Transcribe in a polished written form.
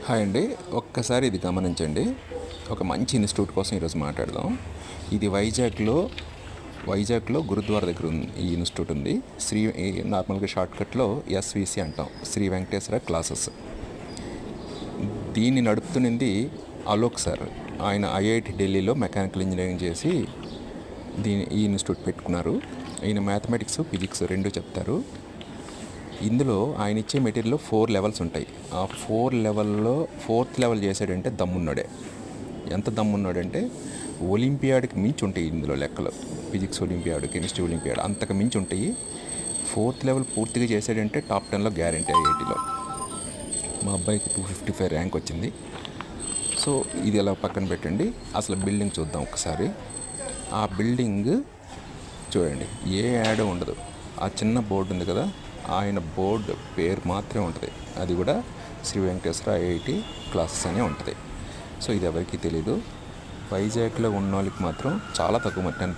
Hi అండి. ఒక్కసారి ఇది గమనించండి. ఒక మంచి ఇన్స్టిట్యూట్ కోసం ఈరోజు మాట్లాడదాం. ఇది వైజాగ్లో గురుద్వారా దగ్గర ఉంది. ఈ ఇన్స్టిట్యూట్ ఉంది. నార్మల్గా షార్ట్కట్లో ఎస్విసి అంటాం, శ్రీ వెంకటేశ్వర క్లాసెస్. దీన్ని నడుపుతున్నది అలోక్ సార్. ఆయన ఐఐటి ఢిల్లీలో మెకానికల్ ఇంజనీరింగ్ చేసి ఈ ఇన్స్టిట్యూట్ పెట్టుకున్నారు. ఈయన మ్యాథమెటిక్స్, ఫిజిక్స్ రెండు చెప్తారు. ఇందులో ఆయన ఇచ్చే మెటీరియల్లో 4 లెవెల్స్ ఉంటాయి. ఆ 4 లెవెల్లో 4th లెవెల్ చేశాడంటే దమ్మున్నాడే. ఎంత దమ్మున్నాడంటే ఒలింపియాడ్కి మించి ఉంటాయి ఇందులో లెక్కలు. ఫిజిక్స్ ఒలింపియాడ్, కెమిస్ట్రీ ఒలింపియాడ్ అంతకు మించి ఉంటాయి. 4th లెవెల్ పూర్తిగా చేశాడంటే టాప్ 10లో గ్యారంటీ ఐఐటీలో. మా అబ్బాయికి 255 ర్యాంక్ వచ్చింది. సో ఇది ఎలా పక్కన పెట్టండి, అసలు బిల్డింగ్ చూద్దాం ఒకసారి. ఆ బిల్డింగ్ చూడండి, ఏ యాడ్ ఉండదు. ఆ చిన్న బోర్డు ఉంది కదా, ఆయన బోర్డు పేరు మాత్రమే ఉంటుంది. అది కూడా శ్రీ వెంకటేశ్వర ఐఐటి క్లాసెస్ అనే ఉంటుంది. సో ఇది ఎవరికీ తెలీదు. వైజాగ్లో ఉన్న వాళ్ళకి మాత్రం చాలా తక్కువ 10%